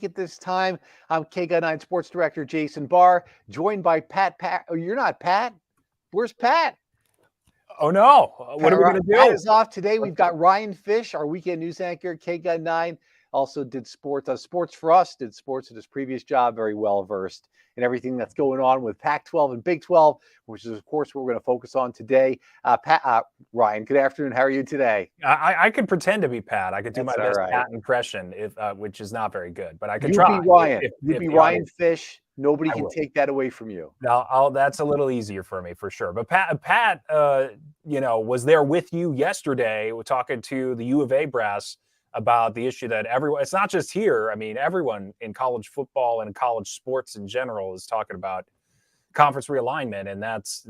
At this time. I'm KGUN9 Sports Director Jason Barr, joined by Pat. Oh, you're not Pat. Where's Pat? Oh no! What are we going to do? Pat is off today. We've got Ryan Fish, our weekend news anchor at KGUN9. Also did sports for us. Did sports at his previous job. Very well versed in everything that's going on with Pac-12 and Big 12, which is of course what we're going to focus on today. Ryan, good afternoon. How are you today? I could pretend to be Pat. I could do That's my best right. Pat impression, which is not very good, but I could You try. be Ryan. You be Ryan Fish. Nobody I can will. take that away from you. Now, that's a little easier for me for sure. But Pat, was there with you yesterday. We're talking to the U of A brass about the issue that it's not just here. I mean, everyone in college football and college sports in general is talking about conference realignment. And that's,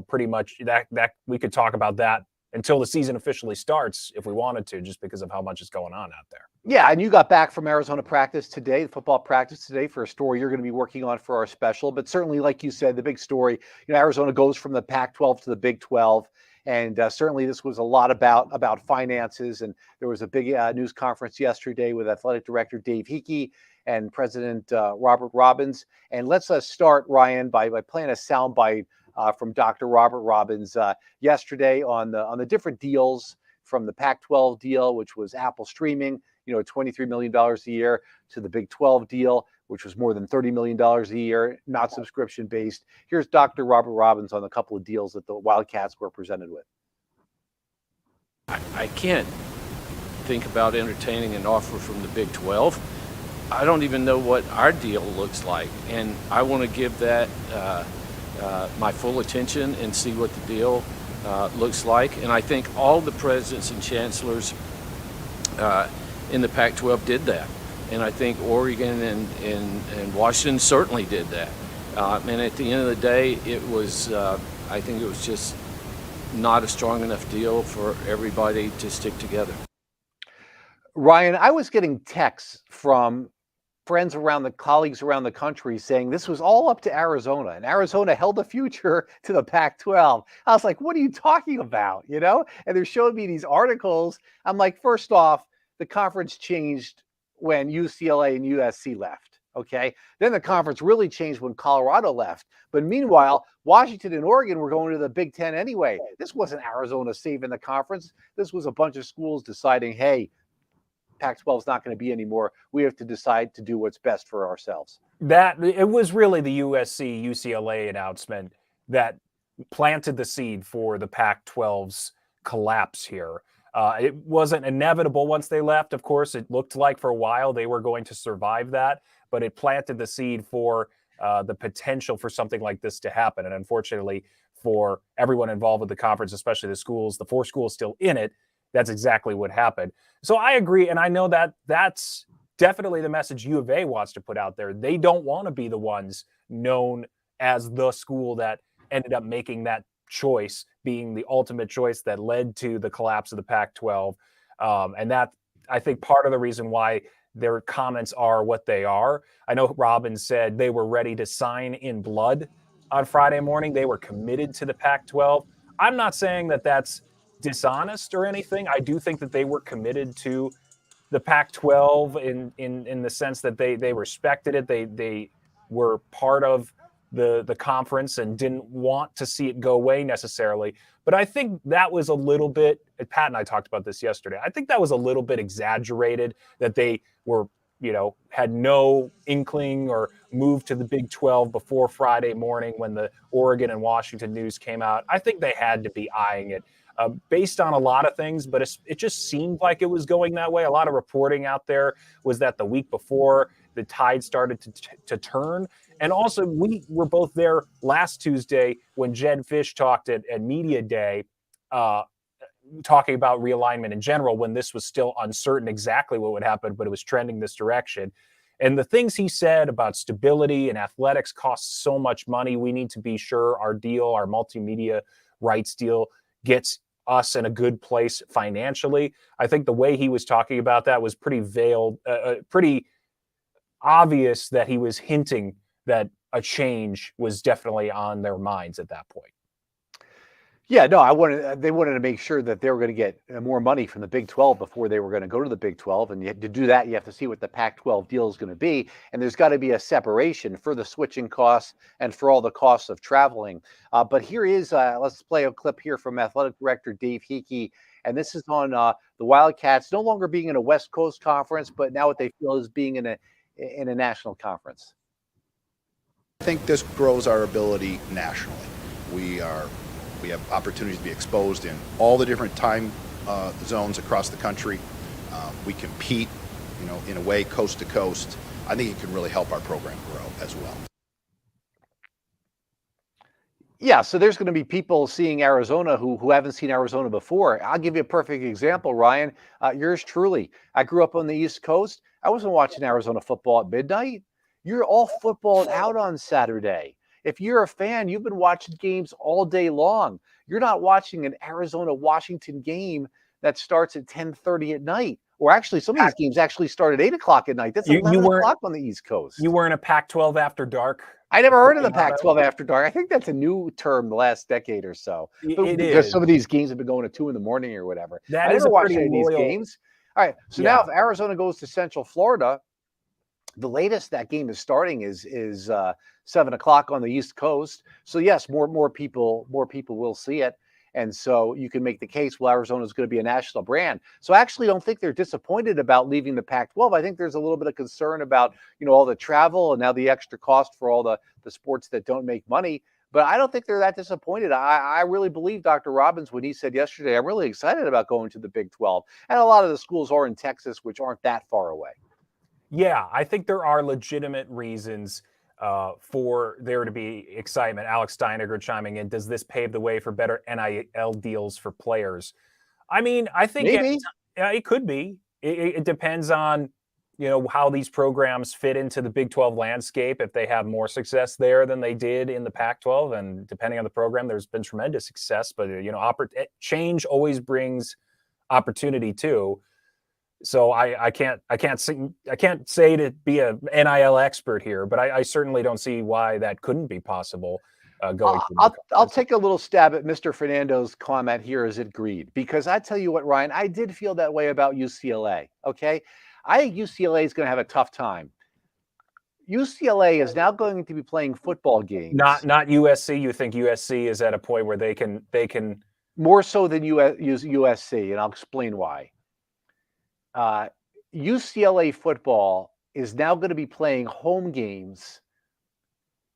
pretty much that we could talk about that until the season officially starts if we wanted to, just because of how much is going on out there. Yeah, and you got back from Arizona practice today, football practice today, for a story you're going to be working on for our special. But certainly, like you said, the big story, Arizona goes from the Pac-12 to the Big 12. And certainly this was a lot about finances. And there was a big news conference yesterday with Athletic Director Dave Hickey and President Robert Robbins. And let's start, Ryan, by playing a soundbite from Dr. Robert Robbins yesterday on the different deals, from the Pac-12 deal, which was Apple streaming, $23 million a year, to the Big 12 deal, which was more than $30 million a year, not subscription-based. Here's Dr. Robert Robbins on a couple of deals that the Wildcats were presented with. I can't think about entertaining an offer from the Big 12. I don't even know what our deal looks like, and I want to give that my full attention and see what the deal looks like. And I think all the presidents and chancellors in the Pac-12 did that. And I think Oregon and Washington certainly did that. And at the end of the day, I think it was just not a strong enough deal for everybody to stick together. Ryan, I was getting texts from friends colleagues around the country saying this was all up to Arizona, and Arizona held the future to the Pac-12. I was like, what are you talking about? And they're showing me these articles. I'm like, first off, the conference changed when UCLA and USC left. Okay. Then the conference really changed when Colorado left. But meanwhile, Washington and Oregon were going to the Big Ten anyway. This wasn't Arizona saving the conference. This was a bunch of schools deciding, hey, Pac-12 is not going to be anymore. We have to decide to do what's best for ourselves. That it was really the USC UCLA announcement that planted the seed for the Pac-12's collapse here. It wasn't inevitable once they left. Of course, it looked like for a while they were going to survive that, but it planted the seed for the potential for something like this to happen. And unfortunately, for everyone involved with the conference, especially the schools, the 4 schools still in it, that's exactly what happened. So I agree, and I know that that's definitely the message U of A wants to put out there. They don't want to be the ones known as the school that ended up making that choice, being the ultimate choice that led to the collapse of the Pac-12. And that, I think, part of the reason why their comments are what they are. I know Robbins said they were ready to sign in blood on Friday morning. They were committed to the Pac-12. I'm not saying that that's dishonest or anything. I do think that they were committed to the Pac-12 in the sense that they respected it. They were part of the conference and didn't want to see it go away necessarily. But I think that was a little bit, Pat and I talked about this yesterday, I think that was a little bit exaggerated, that they were, had no inkling or moved to the Big 12 before Friday morning when the Oregon and Washington news came out. I think they had to be eyeing it based on a lot of things, but it just seemed like it was going that way. A lot of reporting out there was that the week before the tide started to turn. And also, we were both there last Tuesday when Jed Fish talked at Media Day, talking about realignment in general, when this was still uncertain exactly what would happen, but it was trending this direction. And the things he said about stability and athletics cost so much money. We need to be sure our deal, our multimedia rights deal, gets us in a good place financially. I think the way he was talking about that was pretty veiled, pretty obvious that he was hinting that a change was definitely on their minds at that point. Yeah, no, they wanted to make sure that they were going to get more money from the Big 12 before they were going to go to the Big 12. And to do that, you have to see what the Pac-12 deal is going to be. And there's got to be a separation for the switching costs and for all the costs of traveling. But here is, let's play a clip here from Athletic Director Dave Hickey. And this is on the Wildcats no longer being in a West Coast conference, but now what they feel is being in a national conference. I think this grows our ability nationally. We have opportunities to be exposed in all the different time zones across the country. We compete, in a way, coast to coast. I think it can really help our program grow as well. Yeah, so there's going to be people seeing Arizona who haven't seen Arizona before. I'll give you a perfect example, Ryan. Yours truly. I grew up on the East Coast. I wasn't watching Arizona football at midnight. You're all footballed out on Saturday. If you're a fan, you've been watching games all day long. You're not watching an Arizona-Washington game that starts at 10:30 at night. Or actually, some of these games actually start at 8 o'clock at night. That's 11 o'clock on the East Coast. You weren't a Pac-12 after dark? I never heard of the Pac-12 after dark. I think that's a new term the last decade or so. Because some of these games have been going to 2 in the morning or whatever. I never watched any of these games. All right, so now if Arizona goes to Central Florida, the latest that game is starting is 7 o'clock on the East Coast. So yes, more people will see it. And so you can make the case, well, Arizona is going to be a national brand. So I actually don't think they're disappointed about leaving the Pac-12. I think there's a little bit of concern about, all the travel and now the extra cost for all the sports that don't make money. But I don't think they're that disappointed. I really believe Dr. Robbins when he said yesterday, I'm really excited about going to the Big 12. And a lot of the schools are in Texas, which aren't that far away. Yeah, I think there are legitimate reasons for there to be excitement. Alex Steiniger chiming in, does this pave the way for better NIL deals for players? I mean, I think it could be. It depends on, how these programs fit into the Big 12 landscape. If they have more success there than they did in the Pac-12, and depending on the program, there's been tremendous success. But, change always brings opportunity too. So I can't say to be a NIL expert here, but I certainly don't see why that couldn't be possible. I'll take a little stab at Mr. Fernando's comment here. Is it greed? Because I tell you what, Ryan, I did feel that way about UCLA. Okay, I think UCLA is going to have a tough time. UCLA is now going to be playing football games. Not USC. You think USC is at a point where they can more so than USC, and I'll explain why. UCLA football is now going to be playing home games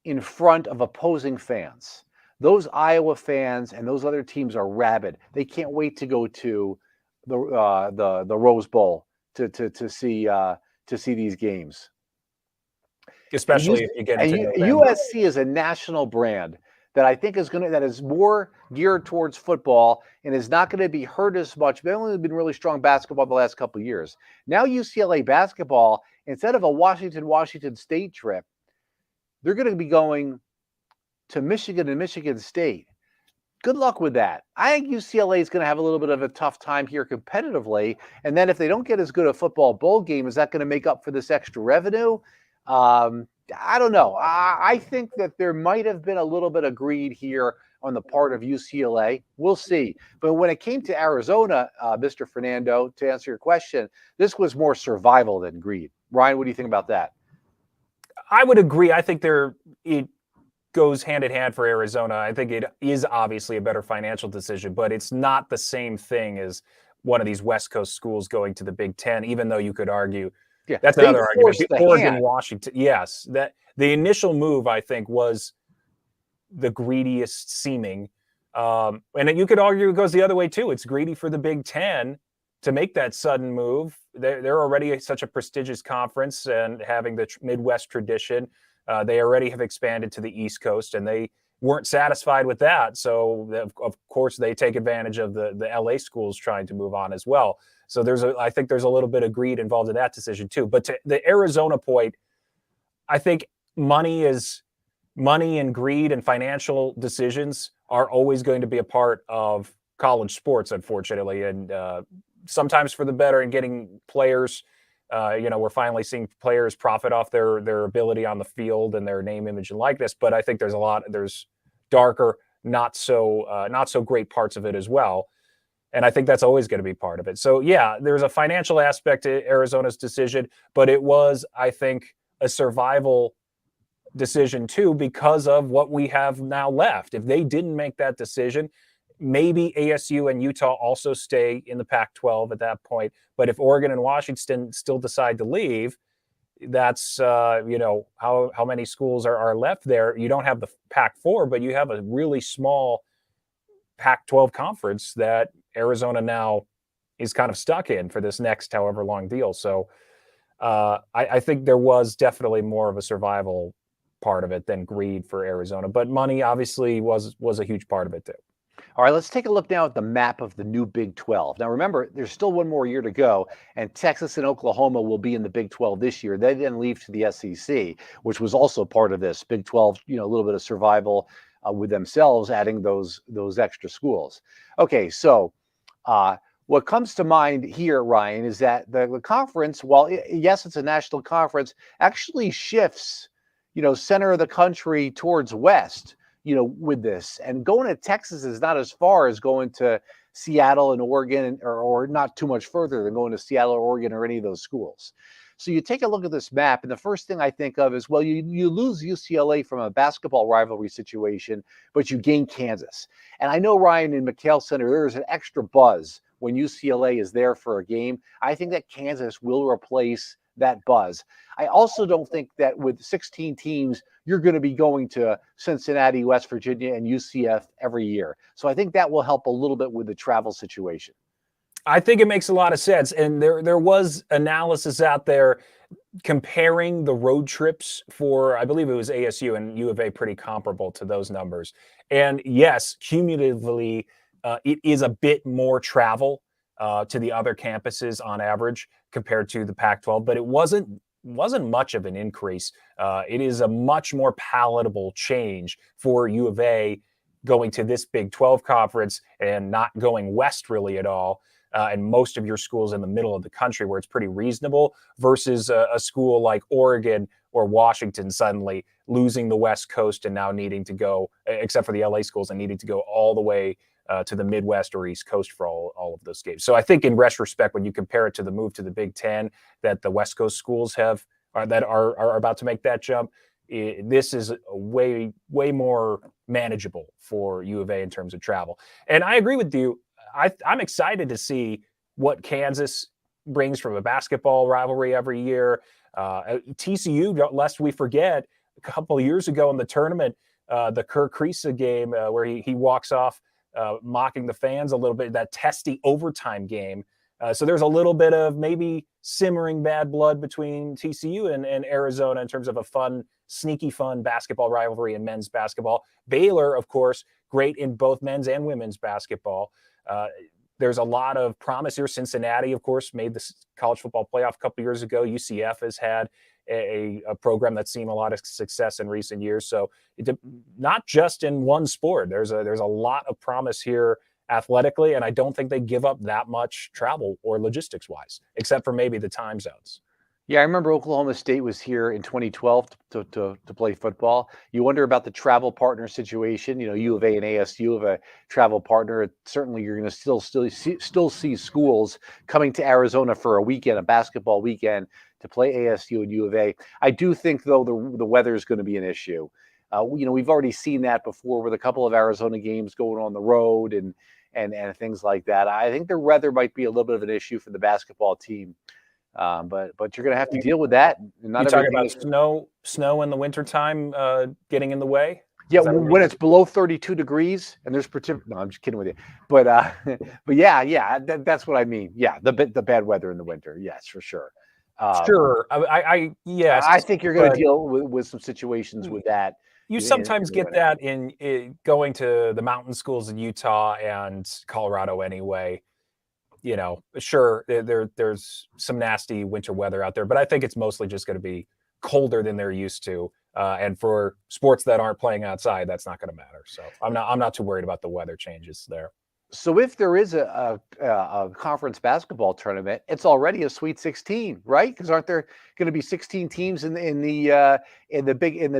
in front of opposing fans. Those Iowa fans and those other teams are rabid. They can't wait to go to the Rose Bowl to see these games. Especially if you get into USC is a national brand that I think that is more geared towards football and is not going to be hurt as much. They've only been really strong basketball the last couple of years. Now UCLA basketball, instead of a Washington State trip, they're going to be going to Michigan and Michigan State. Good luck with that. I think UCLA is going to have a little bit of a tough time here competitively. And then if they don't get as good a football bowl game, is that going to make up for this extra revenue? I don't know. I think that there might have been a little bit of greed here on the part of UCLA. We'll see. But when it came to Arizona, Mr. Fernando, to answer your question, this was more survival than greed. Ryan, what do you think about that? I would agree. I think it goes hand in hand for Arizona. I think it is obviously a better financial decision, but it's not the same thing as one of these West Coast schools going to the Big Ten, even though you could argue that's another argument. Oregon, Washington. Yes, that the initial move, I think, was the greediest seeming. And you could argue it goes the other way too. It's greedy for the Big Ten to make that sudden move. They're already such a prestigious conference and having the Midwest tradition. They already have expanded to the East Coast, and they weren't satisfied with that. So, of course, they take advantage of the LA schools trying to move on as well. So I think there's a little bit of greed involved in that decision too. But to the Arizona point, I think money and greed and financial decisions are always going to be a part of college sports, unfortunately. And sometimes for the better in getting players, we're finally seeing players profit off their ability on the field and their name, image, and likeness. But I think there's darker not so great parts of it as well. And I think that's always going to be part of it. So yeah, there's a financial aspect to Arizona's decision, but it was, I think, a survival decision too, because of what we have now left. If they didn't make that decision, maybe ASU and Utah also stay in the Pac-12 at that point. But if Oregon and Washington still decide to leave, that's how many schools are left there. You don't have the Pac-4, but you have a really small Pac-12 conference that Arizona now is kind of stuck in for this next however long deal. So I think there was definitely more of a survival part of it than greed for Arizona, but money obviously was a huge part of it too. All right, let's take a look now at the map of the new Big 12. Now, remember, there's still one more year to go, and Texas and Oklahoma will be in the Big 12 this year. They then leave to the SEC, which was also part of this Big 12, a little bit of survival with themselves, adding those extra schools. Okay, so what comes to mind here, Ryan, is that the conference, while yes, it's a national conference, actually shifts, center of the country towards west, with this. And going to Texas is not as far as going to Seattle and Oregon, or not too much further than going to Seattle or Oregon or any of those schools. So you take a look at this map, and the first thing I think of is, well, you lose UCLA from a basketball rivalry situation, but you gain Kansas. And I know, Ryan, in McKale Center, there's an extra buzz when UCLA is there for a game. I think that Kansas will replace that buzz. I also don't think that with 16 teams, you're going to be going to Cincinnati, West Virginia, and UCF every year. So I think that will help a little bit with the travel situation. I think it makes a lot of sense. And there was analysis out there comparing the road trips for, I believe it was ASU and U of A, pretty comparable to those numbers. And yes, cumulatively, it is a bit more travel to the other campuses on average compared to the Pac-12, but it wasn't much of an increase. It is a much more palatable change for U of A going to this Big 12 conference and not going west really at all. And most of your schools in the middle of the country where it's pretty reasonable, versus a school like Oregon or Washington suddenly losing the West Coast and now needing to go, except for the LA schools, and needing to go all the way to the Midwest or East Coast for all of those games. So I think in retrospect, when you compare it to the move to the Big Ten that the West Coast schools have that are about to make that jump, this is way more manageable for U of A in terms of travel. And I agree with you. I'm excited to see what Kansas brings from a basketball rivalry every year. TCU, lest we forget, a couple of years ago in the tournament, the Kerr Kriisa game where he walks off mocking the fans a little bit, that testy overtime game. So there's a little bit of maybe simmering bad blood between TCU and Arizona in terms of a sneaky fun basketball rivalry in men's basketball. Baylor, of course, great in both men's and women's basketball. There's a lot of promise here. Cincinnati, of course, made the college football playoff a couple years ago. UCF has had a program that's seen a lot of success in recent years. So not just in one sport. There's a lot of promise here athletically, and I don't think they give up that much travel or logistics wise, except for maybe the time zones. Yeah, I remember Oklahoma State was here in 2012 to play football. You wonder about the travel partner situation. U of A and ASU have a travel partner. Certainly, you're going to still see schools coming to Arizona for a weekend, a basketball weekend, to play ASU and U of A. I do think, though, the weather is going to be an issue. We've already seen that before with a couple of Arizona games going on the road and things like that. I think the weather might be a little bit of an issue for the basketball team. But you're going to have to deal with that. You're talking about snow in the wintertime getting in the way? Yeah, when it's below 32 degrees and there's no, I'm just kidding with you. But yeah, that's what I mean. Yeah, the bad weather in the winter. Yes, for sure. Sure. Yes. I think you're going to deal with some situations with that. You sometimes get that in going to the mountain schools in Utah and Colorado anyway. Sure, there's some nasty winter weather out there, but I think it's mostly just going to be colder than they're used to. And for sports that aren't playing outside, that's not going to matter. So I'm not too worried about the weather changes there. So if there is a conference basketball tournament, it's already a Sweet 16, right? Because aren't there going to be 16 teams in the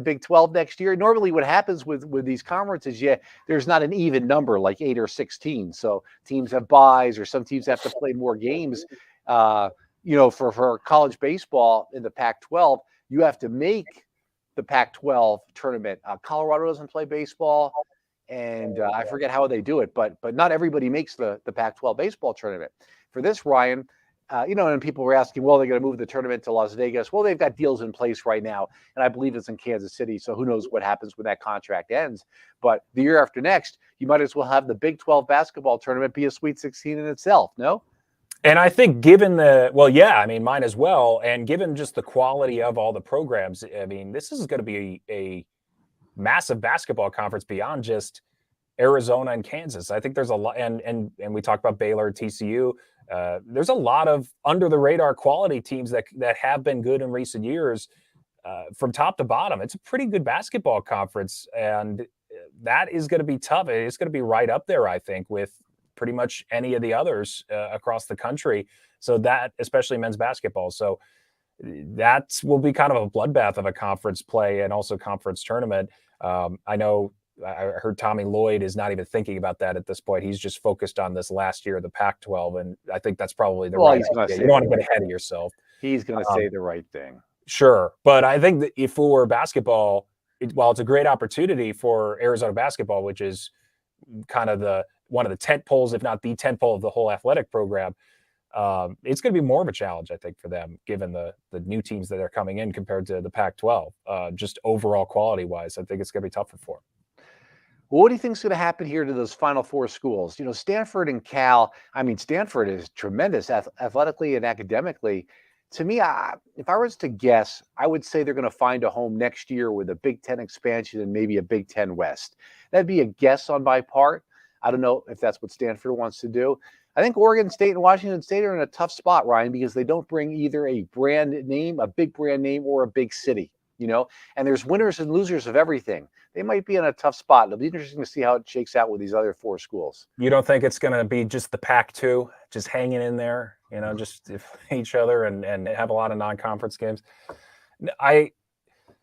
Big 12 next year? Normally, what happens with these conferences, there's not an even number like 8 or 16. So teams have buys, or some teams have to play more games. For college baseball in the Pac-12, you have to make the Pac-12 tournament. Colorado doesn't play baseball. And I forget how they do it, but not everybody makes the Pac-12 baseball tournament. For this, Ryan, and people were asking, well, they're going to move the tournament to Las Vegas. Well, they've got deals in place right now, and I believe it's in Kansas City. So who knows what happens when that contract ends? But the year after next, you might as well have the Big 12 basketball tournament be a Sweet 16 in itself. No? And I think mine as well. And given just the quality of all the programs, I mean, this is going to be a massive basketball conference beyond just Arizona and Kansas. I think there's a lot, and we talked about Baylor, TCU. There's a lot of under the radar quality teams that have been good in recent years, from top to bottom. It's a pretty good basketball conference, and that is going to be tough. It's going to be right up there, I think, with pretty much any of the others across the country. So that, especially men's basketball. So that will be kind of a bloodbath of a conference play and also conference tournament. I know I heard Tommy Lloyd is not even thinking about that at this point. He's just focused on this last year of the Pac-12, and I think that's probably the right idea. You don't want to get ahead of yourself. He's going to say the right thing. Sure, but I think that if for basketball, while it's a great opportunity for Arizona basketball, which is kind of one of the tent poles, if not the tent pole of the whole athletic program, it's going to be more of a challenge, I think, for them, given the new teams that are coming in compared to the Pac-12. Just overall quality-wise, I think it's going to be tougher for them. Well, what do you think is going to happen here to those Final Four schools? Stanford and Cal. I mean, Stanford is tremendous athletically and academically. To me, if I was to guess, I would say they're going to find a home next year with a Big Ten expansion and maybe a Big Ten West. That'd be a guess on my part. I don't know if that's what Stanford wants to do. I think Oregon State and Washington State are in a tough spot, Ryan, because they don't bring either a brand name, a big brand name, or a big city, and there's winners and losers of everything. They might be in a tough spot. It'll be interesting to see how it shakes out with these other four schools. You don't think it's going to be just the Pac-2, just hanging in there, just each other and have a lot of non-conference games? I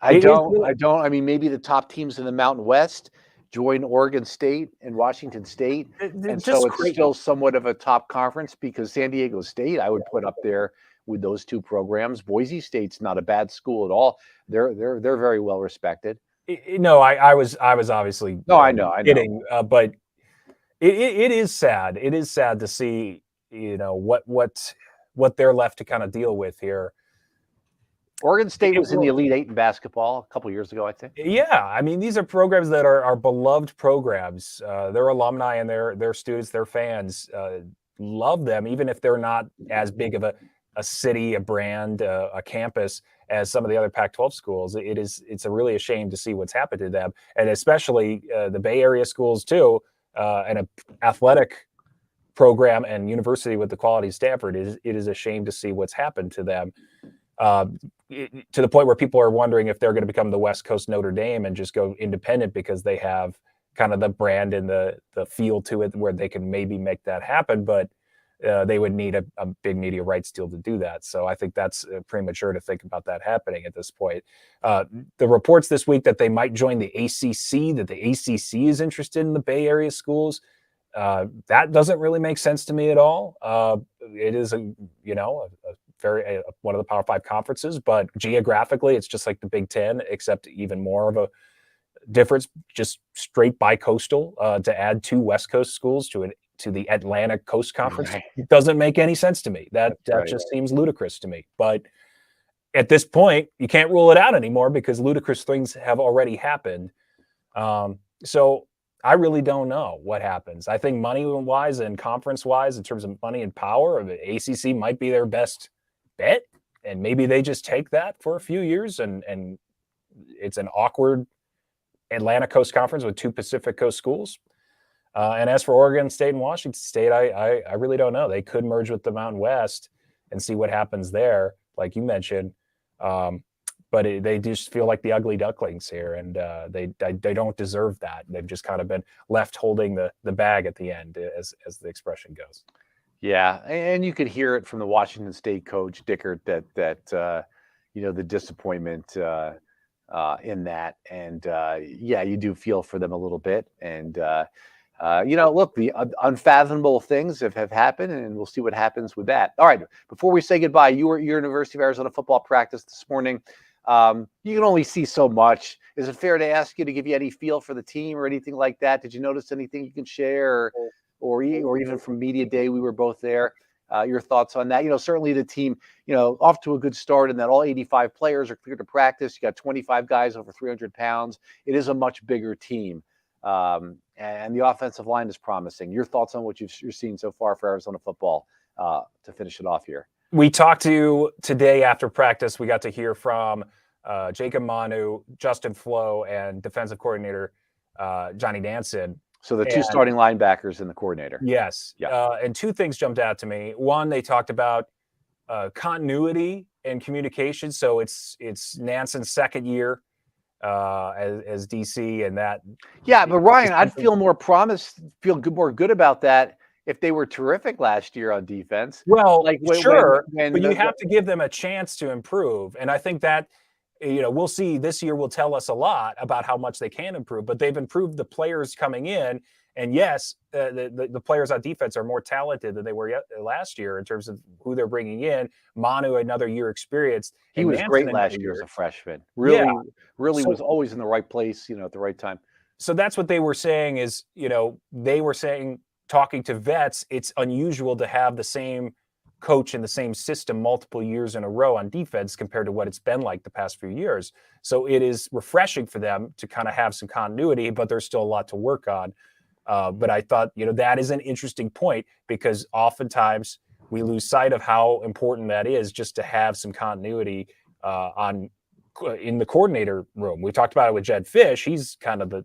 don't. I mean, maybe the top teams in the Mountain West join Oregon State and Washington State. And so it's still somewhat of a top conference, because San Diego State, I would put up there with those two programs. Boise State's not a bad school at all. They're very well respected. No, I was obviously I know kidding, but it is sad. It is sad to see what they're left to kind of deal with here. Oregon State was in the Elite Eight in basketball a couple years ago, I think. Yeah, I mean, these are programs that are beloved programs. Their alumni and their students, their fans love them, even if they're not as big of a city, a brand, a campus as some of the other Pac-12 schools. It's really a shame to see what's happened to them, and especially the Bay Area schools too, and an athletic program and university with the quality of Stanford. It is a shame to see what's happened to them. To the point where people are wondering if they're going to become the West Coast Notre Dame and just go independent because they have kind of the brand and the feel to it where they can maybe make that happen. But they would need a big media rights deal to do that. So I think that's premature to think about that happening at this point. The reports this week that they might join the ACC, that the ACC is interested in the Bay Area schools, that doesn't really make sense to me at all. It is a very one of the Power 5 conferences, but geographically it's just like the Big Ten, except even more of a difference, just straight bi-coastal. To add 2 West Coast schools to the Atlantic Coast Conference, it doesn't make any sense to me. That just seems ludicrous to me. But at this point, you can't rule it out anymore because ludicrous things have already happened. So I really don't know what happens. I think money-wise and conference-wise, in terms of money and power, the ACC might be their best bet, and maybe they just take that for a few years, and it's an awkward Atlantic Coast Conference with 2 Pacific Coast schools. And as for Oregon State and Washington State, I really don't know. They could merge with the Mountain West and see what happens there, like you mentioned. but they just feel like the ugly ducklings here, and they don't deserve that. They've just kind of been left holding the bag at the end, as the expression goes. Yeah, and you could hear it from the Washington State coach Dickert that the disappointment in that, and yeah, you do feel for them a little bit, and look, the unfathomable things have happened, and we'll see what happens with that. All right, before we say goodbye, you were at University of Arizona football practice this morning. You can only see so much. Is it fair to ask you to give you any feel for the team or anything like that? Did you notice anything you can share, or even from media day? We were both there. Your thoughts on that? Certainly the team, off to a good start, and that all 85 players are cleared to practice. You got 25 guys over 300 pounds. It is a much bigger team. And the offensive line is promising. Your thoughts on what you're seeing so far for Arizona football to finish it off here? We talked to today after practice. We got to hear from Jacob Manu, Justin Flo, and defensive coordinator Johnny Danson. So the two starting linebackers and the coordinator. Yes. Yeah. And two things jumped out to me. One, they talked about continuity and communication. So it's Nanson's second year as DC, and that. Yeah, but Ryan, I'd feel more more good about that if they were terrific last year on defense. Well, sure, but you have to give them a chance to improve, and I think that we'll see this year will tell us a lot about how much they can improve. But they've improved the players coming in, and yes, the players on defense are more talented than they were last year in terms of who they're bringing in. Manu, another year experience. He was great last year as a freshman. Really was always in the right place, at the right time. So that's what they were saying is, they were saying, talking to vets, it's unusual to have the same coach in the same system multiple years in a row on defense compared to what it's been like the past few years. So it is refreshing for them to kind of have some continuity, but there's still a lot to work on. But I thought, that is an interesting point, because oftentimes we lose sight of how important that is, just to have some continuity in the coordinator room. We talked about it with Jedd Fisch. He's kind of the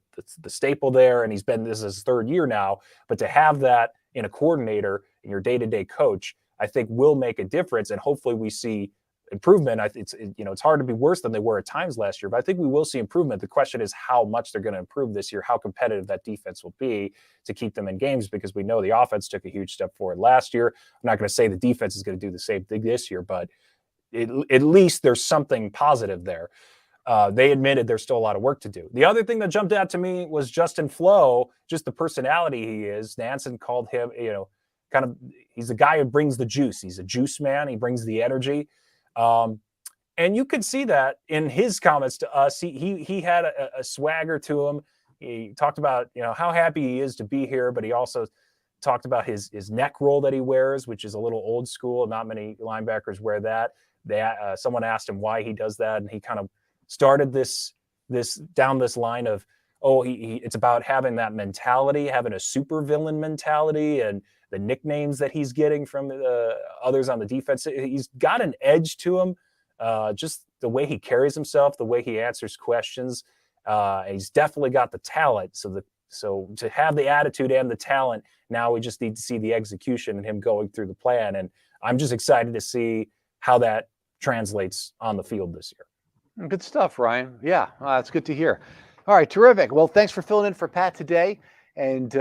staple there, and this is his third year now. But to have that in a coordinator, in your day-to-day coach, I think will make a difference, and hopefully we see improvement. It's hard to be worse than they were at times last year, but I think we will see improvement. The question is how much they're going to improve this year, how competitive that defense will be to keep them in games, because we know the offense took a huge step forward last year. I'm not going to say the defense is going to do the same thing this year, but at least there's something positive there. They admitted there's still a lot of work to do. The other thing that jumped out to me was Justin Flo, just the personality he is. Nansen called him, he's the guy who brings the juice. He's a juice man. He brings the energy. And you could see that in his comments to us. He had a swagger to him. He talked about, how happy he is to be here, but he also talked about his neck roll that he wears, which is a little old school. Not many linebackers wear that. Someone asked him why he does that, and he kind of started this down this line of, it's about having that mentality, having a supervillain mentality, and the nicknames that he's getting from others on the defense. He's got an edge to him, just the way he carries himself, the way he answers questions. He's definitely got the talent. So to have the attitude and the talent, now we just need to see the execution and him going through the plan. And I'm just excited to see how that translates on the field this year. Good stuff, Ryan. Yeah, that's good to hear. All right, terrific. Well, thanks for filling in for Pat today, and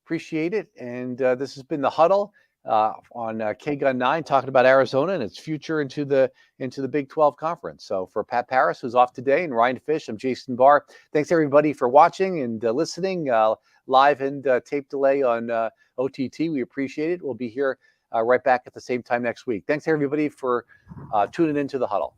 appreciate it. And this has been the Huddle on KGUN 9, talking about Arizona and its future into the Big 12 conference. So for Pat Paris, who's off today, and Ryan Fish, I'm Jason Barr. Thanks everybody for watching and listening live and tape delay on OTT. We appreciate it. We'll be here right back at the same time next week. Thanks everybody for tuning into the Huddle.